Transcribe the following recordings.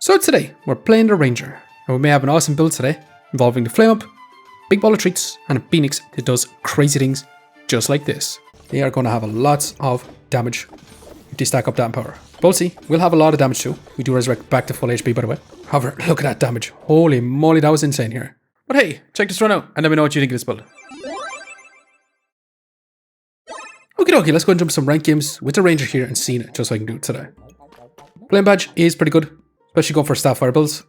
So today, we're playing the Ranger, and we may have an awesome build today, involving the Flame Up, big ball of treats, and a PHEONIX that does crazy things just like this. They are going to have a lot of damage if they stack up that in power. But we'll see, we'll have a lot of damage too. We do resurrect back to full HP by the way. However, look at that damage. Holy moly, that was insane here. But hey, check this run out, and let me know what you think of this build. Okay, let's go and jump some ranked games with the Ranger here and see it just so I can do it today. Flame Badge is pretty good, especially going for staff fire builds.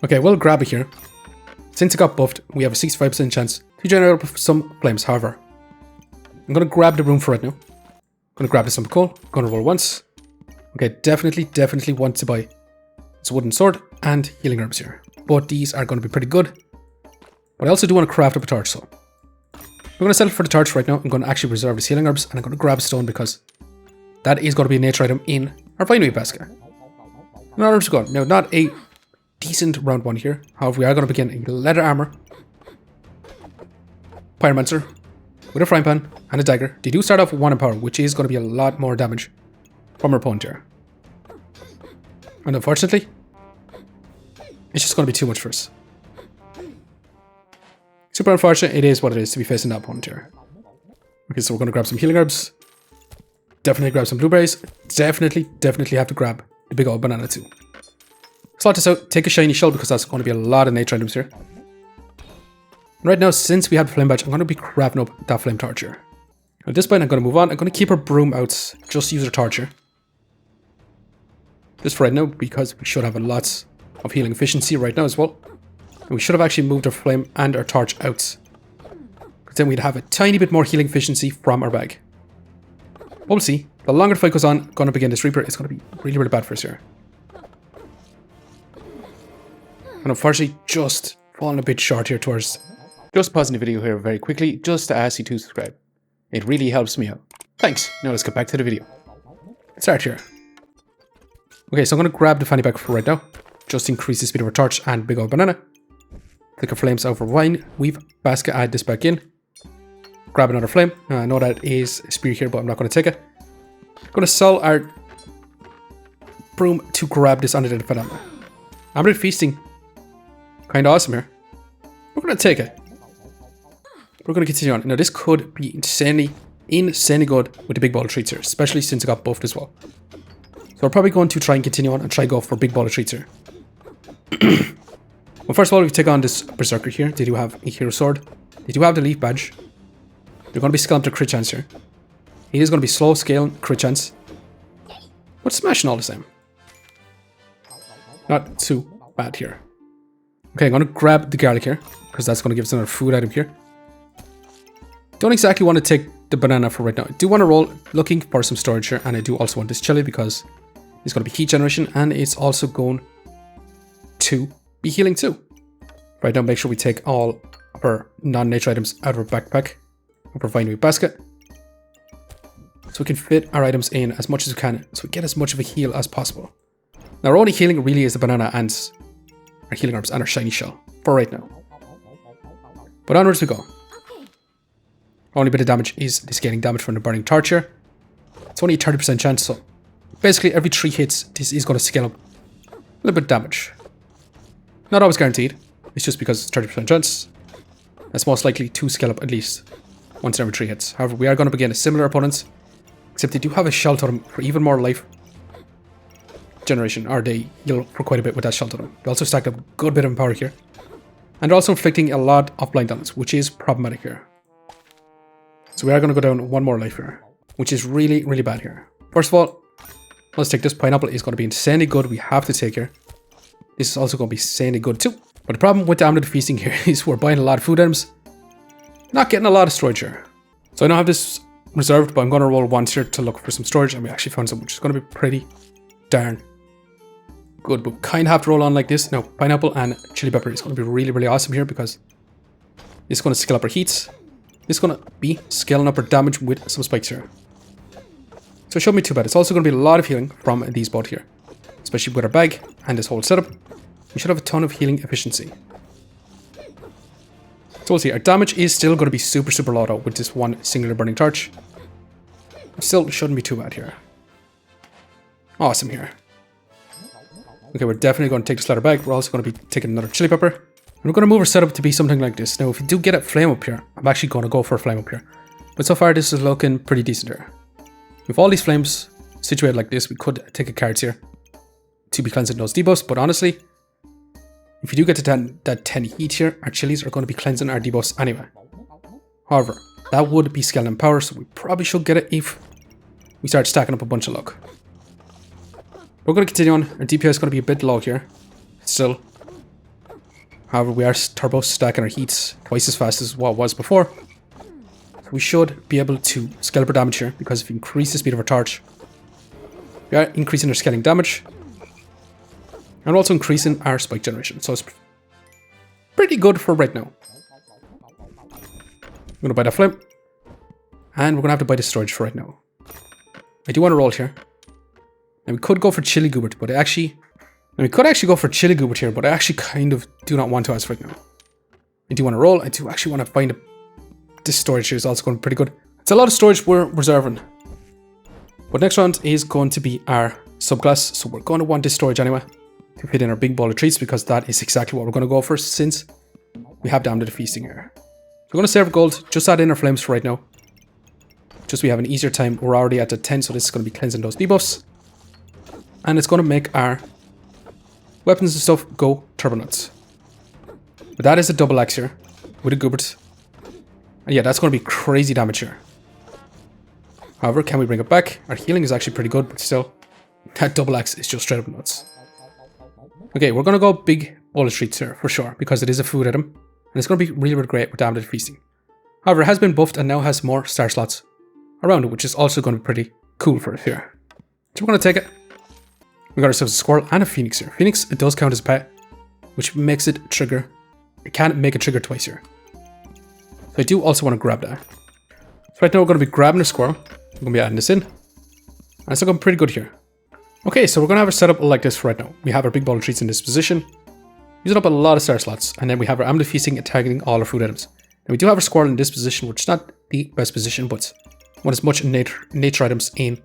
Okay, we'll grab it here. Since it got buffed, we have a 65% chance to generate up some flames. However, I'm going to grab the room for right now. I'm going to grab this on the coal. I'm going to roll once. Okay, definitely want to buy this wooden sword and healing herbs here. But these are going to be pretty good. But I also do want to craft up a torch, so I'm going to settle for the torch right now. I'm going to actually reserve these healing herbs, and I'm going to grab a stone because that is going to be a nature item in our vine basket. Now let's go. Now, not a decent round one here. However, we are going to begin in leather armor, pyromancer with a frying pan and a dagger. They do start off with 1 in power, which is going to be a lot more damage from our opponent here. And unfortunately, it's just going to be too much for us. Super unfortunate, it is what it is to be facing that opponent here. Okay, so we're going to grab some healing herbs. Definitely grab some blueberries. Definitely have to grab the big old banana too. Slot this out, take a shiny shell because that's going to be a lot of nature items here. Right now, since we have the flame badge, I'm going to be crafting up that flame torch here. At this point, I'm going to move on. I'm going to keep our broom out, just use our torch here. Just for right now, because we should have a lot of healing efficiency right now as well. And we should have actually moved our flame and our torch out, because then we'd have a tiny bit more healing efficiency from our bag. But we'll see. The longer the fight goes on, going up against this Reaper, it's going to be really bad for us here. And unfortunately, just falling a bit short here towards... Just pausing the video here very quickly, just to ask you to subscribe. It really helps me out. Thanks. Now let's get back to the video. Let's start here. Okay, so I'm going to grab the fanny pack for right now. Just increase the speed of our torch and big old banana. Click our flames over wine. Weave basket, add this back in. Grab another flame. I know that is a spear here, but I'm not going to take it. I'm going to sell our broom to grab this under the banana. Amulet feasting. Kind of awesome here. We're going to take it. We're going to continue on. Now this could be insanely good with the big ball of treats here, especially since it got buffed as well. So we're probably going to try and continue on and try go for big ball of treats here. Well, first of all, we take on this berserker here. They do have a hero sword. They do have the leaf badge. They're going to be scaling up their crit chance here. It is going to be slow scale crit chance, but smashing all the same. Not too bad here. Okay, I'm going to grab the garlic here, because that's going to give us another food item here. Don't exactly want to take the banana for right now. I do want to roll looking for some storage here, and I do also want this chili because it's going to be heat generation, and it's also going to be healing too. Right now, make sure we take all of our non-nature items out of our backpack, of our vine basket, so we can fit our items in as much as we can, so we get as much of a heal as possible. Now, our only healing really is the banana and our healing herbs and our shiny shell for right now. But onwards we go. Only bit of damage is the scaling damage from the burning torch here. It's only a 30% chance, so basically every 3 hits, this is going to scale up a little bit of damage. Not always guaranteed. It's just because it's 30% chance. That's most likely to scale up at least once in every 3 hits. However, we are going to begin a similar opponents, except they do have a shell totem for even more life generation, or they heal for quite a bit with that shell totem. They also stacked up a good bit of power here. And they're also inflicting a lot of blind damage, which is problematic here. So we are going to go down 1 more life here, which is really bad here. First of all, let's take this pineapple. It's going to be insanely good. We have to take here. This is also going to be insanely good too. But the problem with the amulet feasting here is we're buying a lot of food items, not getting a lot of storage here. So I don't have this reserved, but I'm going to roll once here to look for some storage, and we actually found some, which is going to be pretty darn good. But we kind of have to roll on like this. Now, pineapple and chili pepper is going to be really awesome here because it's going to scale up our heats. It's going to be scaling up our damage with some spikes here. So it shouldn't be too bad. It's also going to be a lot of healing from these both here, especially with our bag and this whole setup. We should have a ton of healing efficiency. So we'll see. Our damage is still going to be super low though with this one singular burning torch. It still shouldn't be too bad here. Awesome here. Okay, we're definitely going to take this ladder back. We're also going to be taking another chili pepper. And we're going to move our setup to be something like this. Now, if you do get a flame up here, I'm actually going to go for a flame up here. But so far, this is looking pretty decent here. With all these flames situated like this, we could take a cards here to be cleansing those debuffs. But honestly, if you do get to that 10 heat here, our chilies are going to be cleansing our debuffs anyway. However, that would be skeleton power, so we probably should get it if we start stacking up a bunch of luck. We're going to continue on. Our DPI is going to be a bit low here. Still. However, we are turbo stacking our heats twice as fast as what it was before. So we should be able to scale up our damage here, because if we increase the speed of our torch, we are increasing our scaling damage. And also increasing our spike generation. So it's pretty good for right now. I'm going to buy that flame. And we're going to have to buy the storage for right now. I do want to roll here. And we could go for Chili Goobert, but we could actually go for Chili Goobert here, but I actually kind of do not want to as right now. I do want to roll. I do actually want to find this storage here is also going pretty good. It's a lot of storage we're reserving. But next round is going to be our subclass, so we're going to want this storage anyway to fit in our big ball of treats, because that is exactly what we're going to go for since we have down to the feasting here. So we're going to save our gold, just add in our flames for right now. Just so we have an easier time. We're already at the 10, so this is going to be cleansing those debuffs. And it's going to make our weapons and stuff go turbo nuts. But that is a double axe here with a Goobert. And yeah, that's going to be crazy damage here. However, can we bring it back? Our healing is actually pretty good, but still, that double axe is just straight up nuts. Okay, we're going to go big bowl of treats here for sure, because it is a food item. And it's going to be really, really great with damage feasting. However, it has been buffed and now has more star slots around it, which is also going to be pretty cool for it here. So we're going to take it. We got ourselves a squirrel and a phoenix here. Phoenix, it does count as a pet, which makes it trigger. It can make it trigger twice here. So I do also want to grab that. So right now we're going to be grabbing a squirrel. We're going to be adding this in. And it's looking pretty good here. Okay, so we're going to have our setup like this for right now. We have our big ball of treats in this position. Using up a lot of star slots. And then we have our amulet feasting and targeting all our food items. And we do have our squirrel in this position, which is not the best position, but one as much nature items in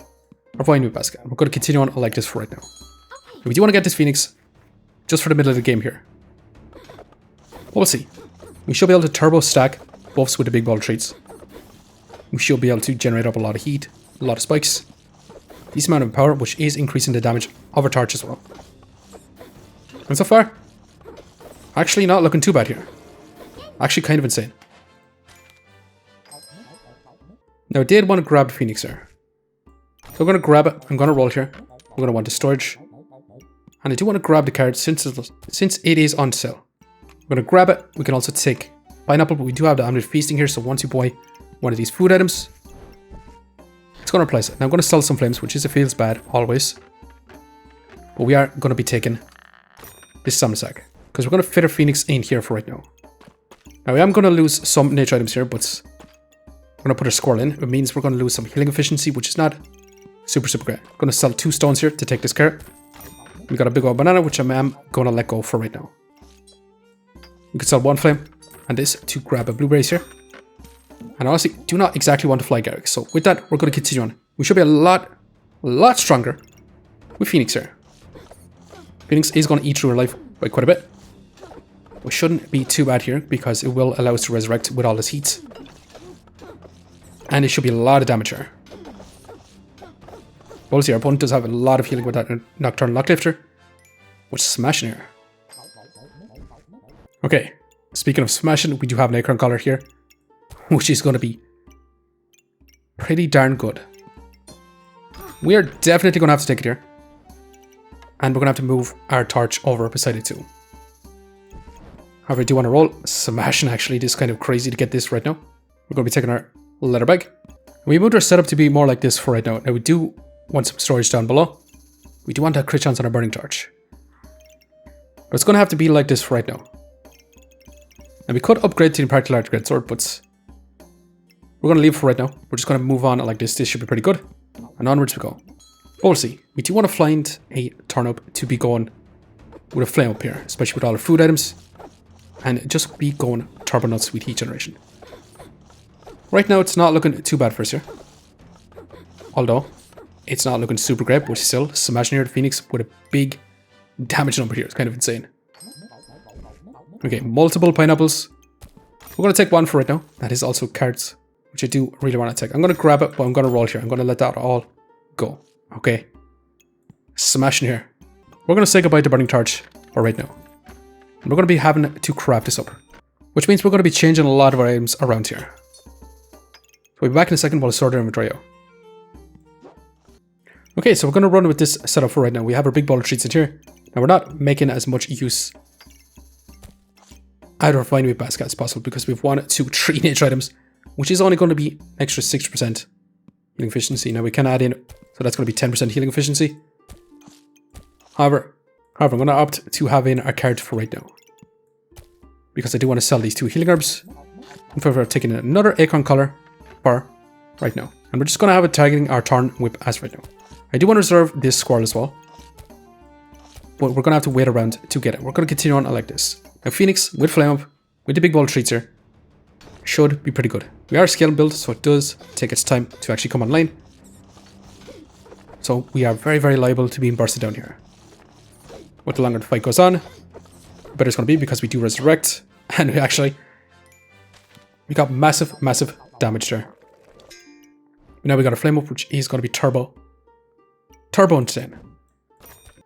our vine meat basket. We're going to continue on like this for right now. And we do want to get this phoenix just for the middle of the game here. But we'll see. We should be able to turbo stack buffs with the big ball of treats. We should be able to generate up a lot of heat, a lot of spikes. Decent amount of power, which is increasing the damage of our torch as well. And so far, actually not looking too bad here. Actually kind of insane. Now I did want to grab the phoenix here. So I'm going to grab it. I'm going to roll here. We're going to want the storage. And I do want to grab the card since it is on sale. We're going to grab it. We can also take pineapple, but we do have the amulet feasting here. So once you buy one of these food items, it's going to replace it. Now I'm going to sell some flames, which feels bad always. But we are going to be taking this summon sack, because we're going to fit our phoenix in here for right now. Now I am going to lose some nature items here, but we're going to put a squirrel in. It means we're going to lose some healing efficiency, which is not super great. I'm going to sell 2 stones here to take this carrot. We got a big old banana, which I am going to let go for right now. We could sell 1 flame and this to grab a blueberries here. And honestly, do not exactly want to fly Garrick. So with that, we're going to continue on. We should be a lot stronger with Phoenix here. Phoenix is going to eat through her life by quite a bit. We shouldn't be too bad here, because it will allow us to resurrect with all this heat. And it should be a lot of damage here. Obviously, our opponent does have a lot of healing with that Nocturnal Locklifter, which is smashing here. Okay, speaking of smashing, we do have an Acorn Collar here, which is going to be pretty darn good. We are definitely going to have to take it here. And we're going to have to move our torch over beside it too. However, I do want to roll. Smashing actually, this is kind of crazy to get this right now. We're going to be taking our leather bag. We moved our setup to be more like this for right now. Now we do want some storage down below. We do want that crit chance on our burning torch. But it's going to have to be like this for right now. And we could upgrade to the Impartial Large Great Sword, but we're going to leave for right now. We're just going to move on like this. This should be pretty good. And onwards we go. But we'll see. We do want to find a turnip to be going with a flame up here, especially with all our food items. And just be going turbo nuts with heat generation. Right now, it's not looking too bad for us here. Although, it's not looking super great, but still, smashing here the Phoenix with a big damage number here. It's kind of insane. Okay, multiple pineapples. We're going to take one for right now. That is also carrots, which I do really want to take. I'm going to grab it, but I'm going to roll here. I'm going to let that all go. Okay. Smashing here. We're going to say goodbye to Burning Torch for right now. And we're going to be having to craft this up, which means we're going to be changing a lot of our items around here. So we'll be back in a second while I sort our inventory out. Okay, so we're going to run with this setup for right now. We have our big bowl of treats in here. Now we're not making as much use out of our fine weight basket as possible because we've 1, 2, 3 nature items, which is only going to be extra 6% healing efficiency. Now we can add in, so that's going to be 10% healing efficiency. However, I'm going to opt to have in our card for right now, because I do want to sell these 2 healing herbs in favor of taking another acorn collar for right now. And we're just going to have it targeting our Thorn Whip as right now. I do want to reserve this squirrel as well, but we're going to have to wait around to get it. We're going to continue on like this. Now Phoenix with Flame Up, with the big bowl of treats here, should be pretty good. We are scale build, so it does take its time to actually come online. So we are very, very liable to being bursted down here. But the longer the fight goes on, the better it's going to be, because we do resurrect, and we got massive, massive damage there. But now we got a Flame Up, which is going to be turbo insane.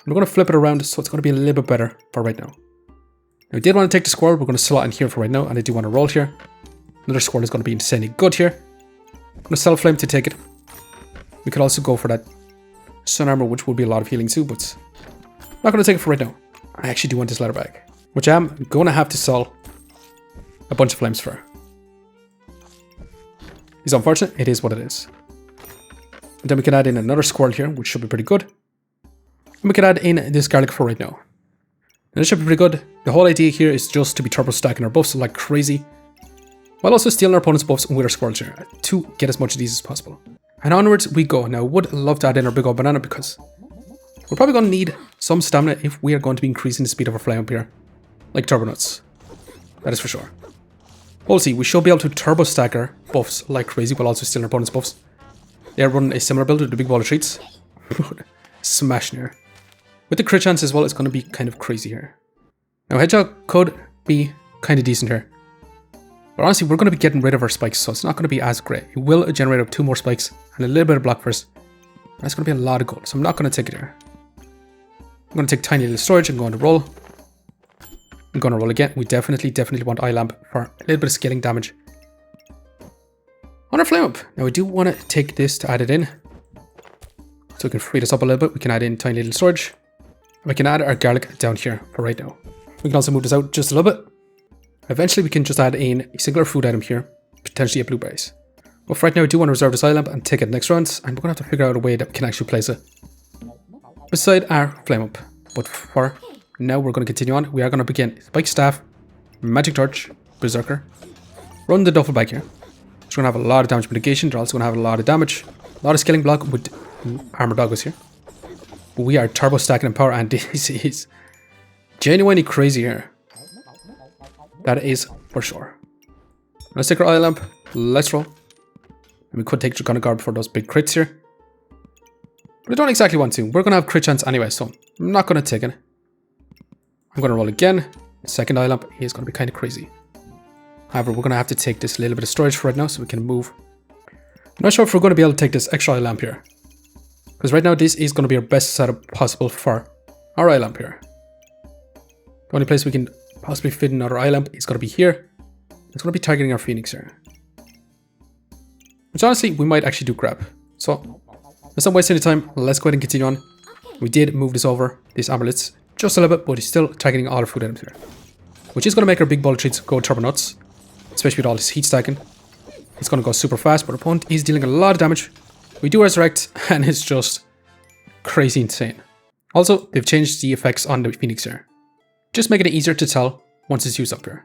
We're going to flip it around, so it's going to be a little bit better for right now. Now, we did want to take the squirrel. We're going to slot in here for right now, and I do want to roll here. Another squirrel is going to be insanely good here. I'm going to sell Flame to take it. We could also go for that Sun Armor, which would be a lot of healing too, but I'm not going to take it for right now. I actually do want this leather bag, which I'm going to have to sell a bunch of flames for. It's unfortunate. It is what it is. And then we can add in another squirrel here, which should be pretty good. And we can add in this garlic for right now. And this should be pretty good. The whole idea here is just to be turbo stacking our buffs like crazy, while also stealing our opponent's buffs with our squirrels here to get as much of these as possible. And onwards we go. Now, would love to add in our big old banana, because we're probably going to need some stamina if we are going to be increasing the speed of our Flame Up here, like turbo nuts. That is for sure. We'll see. We should be able to turbo stack our buffs like crazy while also stealing our opponent's buffs. They are running a similar build with the big ball of treats. Smashing here. With the crit chance as well, it's going to be kind of crazy here. Now, Hedgehog could be kind of decent here. But honestly, we're going to be getting rid of our spikes, so it's not going to be as great. It will generate up 2 more spikes and a little bit of block first. That's going to be a lot of gold, so I'm not going to take it here. I'm going to take tiny little storage and go on to roll. I'm going to roll again. We definitely want Eye Lamp for a little bit of scaling damage on our Flame Up. Now, I do want to take this to add it in, so we can free this up a little bit. We can add in tiny little storage. And we can add our garlic down here for right now. We can also move this out just a little bit. Eventually, we can just add in a singular food item here, potentially a blueberries. But for right now, I do want to reserve this Eye Lamp and take it next round, and we're going to have to figure out a way that we can actually place it beside our Flame Up. But for now, we're going to continue on. We are going to begin Spike Staff, Magic Torch, Berserker, run the duffel bag here. It's going to have a lot of damage mitigation. They're also going to have a lot of damage, a lot of scaling block with Armor Doggos here. But we are turbo stacking in power, and this is genuinely crazy here. That is for sure. Let's take our Eye Lamp. Let's roll. And we could take Draconic Orb for those big crits here, but I don't exactly want to. We're going to have crit chance anyway, so I'm not going to take it. I'm going to roll again. The second Eye Lamp is going to be kind of crazy. However, we're going to have to take this little bit of storage for right now so we can move. I'm not sure if we're going to be able to take this extra Eye Lamp here, because right now this is going to be our best setup possible for our Eye Lamp here. The only place we can possibly fit another Eye Lamp is going to be here. It's going to be targeting our Phoenix here, which honestly we might actually do grab. So let's not waste any time. Let's go ahead and continue on. We did move this over, these amulets, just a little bit, but it's still targeting all our food items here, which is going to make our big ball of treats go turbo nuts, especially with all this heat stacking. It's going to go super fast, but our opponent is dealing a lot of damage. We do resurrect, and it's just crazy insane. Also, they've changed the effects on the Phoenix here, just making it easier to tell once it's used up here.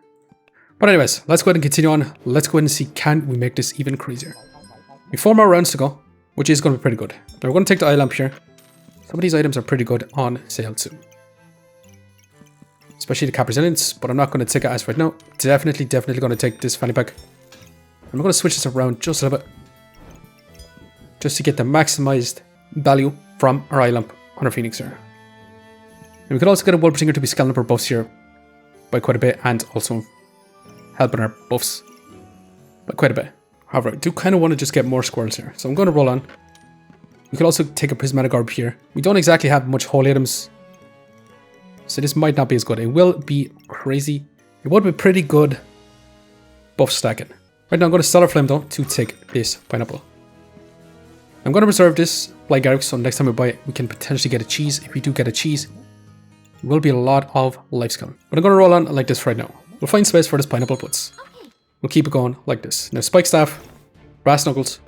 But anyways, let's go ahead and continue on. Let's go ahead and see, can we make this even crazier? We have 4 more rounds to go, which is going to be pretty good. Now we're going to take the Eye Lamp here. Some of these items are pretty good on sale too, especially the Cap Resilience, but I'm not going to take it as right now. Definitely going to take this Fanny Pack. I'm going to switch this around just a little bit, just to get the maximized value from our Eye Lamp on our Phoenix here. we could also get a Wolf Bringer to be scaling up our buffs here by quite a bit, and also helping our buffs by quite a bit. However, I do kind of want to just get more squirrels here, so I'm going to roll on. We could also take a Prismatic Orb here. We don't exactly have much holy items, so this might not be as good. It will be crazy. It would be pretty good buff stacking. Right now I'm going to sell our flame though to take this pineapple. I'm going to reserve this Flygarrick, so next time we buy it, we can potentially get a cheese. If we do get a cheese, it will be a lot of life skill. But I'm going to roll on like this right now. We'll find space for this pineapple puts. We'll keep it going like this. Now Spike Staff, Brass Knuckles,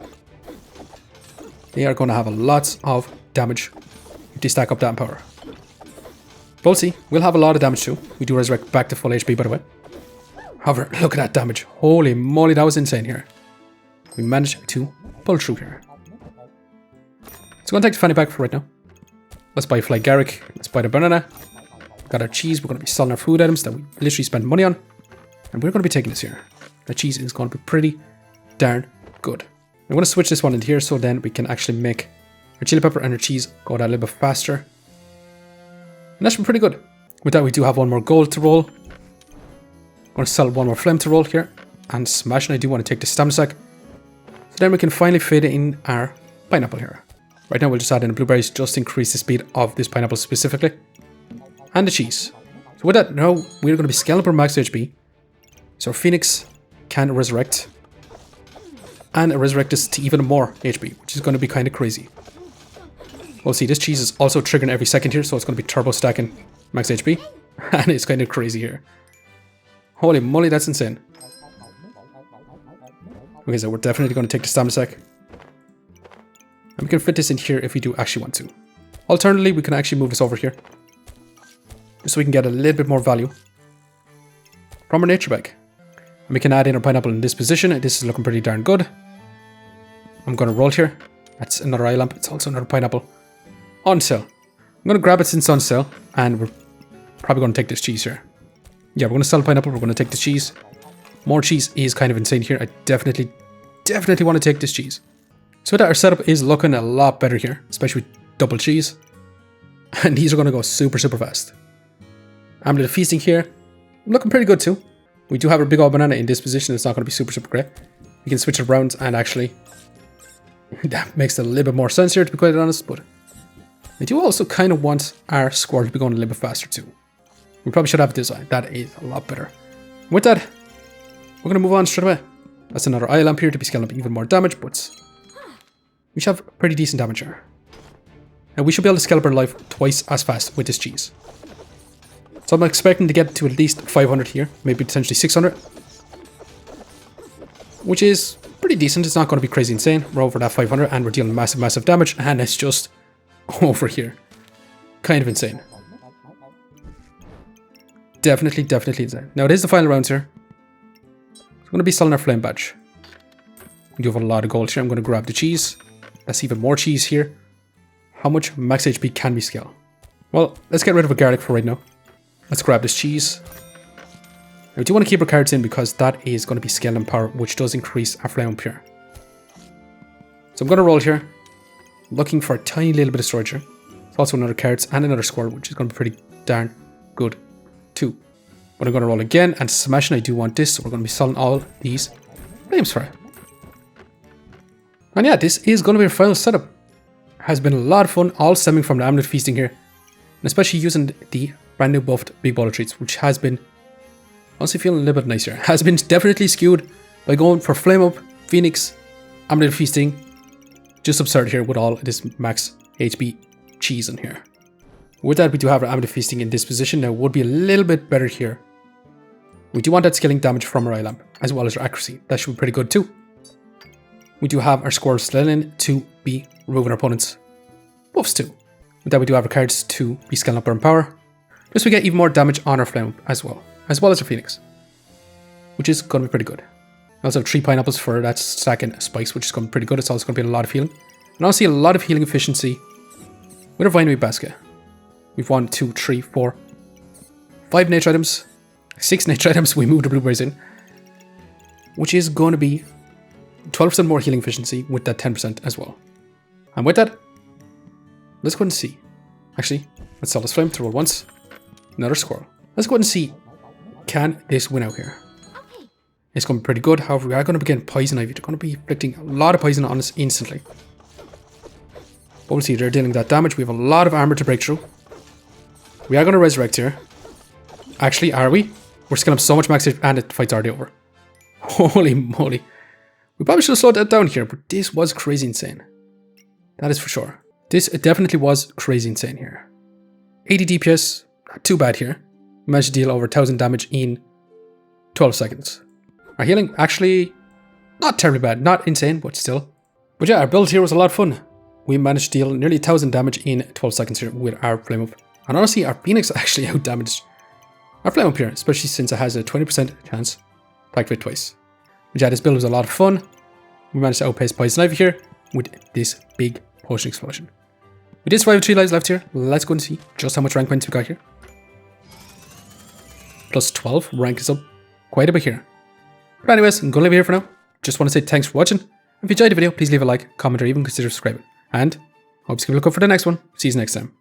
they are going to have a lot of damage if they stack up that in power. We'll see. We'll have a lot of damage too. We do resurrect back to full HP by the way. However, look at that damage. Holy moly, that was insane here. We managed to pull through here. So I'm going to take the fanny pack for right now. Let's buy Flygarrick. Let's buy the banana. Got our cheese. We're going to be selling our food items that we literally spend money on. And we're going to be taking this here. The cheese is going to be pretty darn good. I'm going to switch this one into here so then we can actually make our chili pepper and our cheese go down a little bit faster. And that should be pretty good. With that, we do have one more gold to roll. I'm going to sell one more flame to roll here. And smash, and I do want to take the stamina sack. So then we can finally fit in our pineapple here. Right now we'll just add in the blueberries, just increase the speed of this pineapple specifically. And the cheese. So with that, now we're going to be scaling up our max HP. So Phoenix can resurrect. And resurrect us to even more HP, which is going to be kind of crazy. We'll see, this cheese is also triggering every second here, so it's going to be turbo stacking max HP. And it's kind of crazy here. Holy moly, that's insane. Okay, so we're definitely going to take the stamina sack. And we can fit this in here if we do actually want to. Alternatively, we can actually move this over here. Just so we can get a little bit more value from our nature bag. And we can add in our pineapple in this position. This is looking pretty darn good. I'm going to roll here. That's another eye lamp. It's also another pineapple. On sale. I'm going to grab it since it's on sale. And we're probably going to take this cheese here. Yeah, we're going to sell the pineapple. We're going to take the cheese. More cheese is kind of insane here. I definitely want to take this cheese. So that our setup is looking a lot better here, especially with double cheese. And these are going to go super, super fast. Amulet of Feasting here, looking pretty good too. We do have our big old banana in this position. It's not going to be super, super great. We can switch it around and actually, that makes a little bit more sense here to be quite honest. But I do also kind of want our squirrel to be going a little bit faster too. We probably should have this eye. That is a lot better. With that, we're going to move on straight away. That's another eye lamp here to be scaling up even more damage, but we should have pretty decent damage here. And we should be able to scale up our life twice as fast with this cheese. So I'm expecting to get to at least 500 here, maybe potentially 600. Which is pretty decent. It's not going to be crazy insane. We're over that 500 and we're dealing massive, massive damage. And it's just over here. Kind of insane. Definitely insane. Now it is the final rounds here. It's going to be selling our flame badge. We do have a lot of gold here. I'm going to grab the cheese. That's even more cheese here. How much max HP can we scale? Well, let's get rid of a garlic for right now. Let's grab this cheese. Now, we do want to keep our cards in because that is going to be scale and power, which does increase our flame up here. So I'm going to roll here. Looking for a tiny little bit of storage here. It's also another cards and another squirrel, which is going to be pretty darn good too. But I'm going to roll again and smash, and I do want this, so we're going to be selling all these flames for it. And yeah, this is going to be our final setup. Has been a lot of fun, all stemming from the Amulet Feasting here. And especially using the brand new buffed Big Ball of Treats, which has been honestly feeling a little bit nicer. Has been definitely skewed by going for Flame Up, Phoenix, Amulet Feasting. Just absurd here with all this max HP cheese in here. With that, we do have our Amulet Feasting in this position. Now, it would be a little bit better here. We do want that scaling damage from our eye lamp, as well as our accuracy. That should be pretty good too. We do have our squirrel still in to be removing our opponent's buffs too. With that, we do have our cards to be scaling up our power. Just so we get even more damage on our flame as well as our Phoenix, which is going to be pretty good. We also have 3 pineapples for that stacking spikes, which is going to be pretty good. It's also going to be a lot of healing. And also a lot of healing efficiency with our Vine Weed basket. We've 1, 2, 3, 4, 5 nature items, 6 nature items. We moved the blueberries in, which is going to be 12% more healing efficiency with that 10% as well. And with that, let's go and see. Actually, let's sell this flame to roll once. Another squirrel. Let's go ahead and see. Can this win out here? It's going to be pretty good. However, we are going to be getting poison ivy. They're going to be inflicting a lot of poison on us instantly. But we'll see. They're dealing that damage. We have a lot of armor to break through. We are going to resurrect here. Actually, are we? We're just going to have so much max and the fight's already over. Holy moly. We probably should have slowed that down here, but this was crazy insane. That is for sure. This definitely was crazy insane here. 80 DPS. Not too bad here. We managed to deal over 1000 damage in 12 seconds. Our healing, actually, not terribly bad. Not insane, but still. But yeah, our build here was a lot of fun. We managed to deal nearly 1000 damage in 12 seconds here with our flame up. And honestly, our Phoenix actually out-damaged our flame up here, especially since it has a 20% chance to activate twice. But yeah, this build was a lot of fun. We managed to outpace Poison Ivy here with this big potion explosion. We did survive with 3 lives left here. Let's go and see just how much rank points we got here. Plus 12, rank is up quite a bit here. But anyways, I'm going to leave it here for now. Just want to say thanks for watching. If you enjoyed the video, please leave a like, comment, or even consider subscribing. And hope you can look up for the next one. See you next time.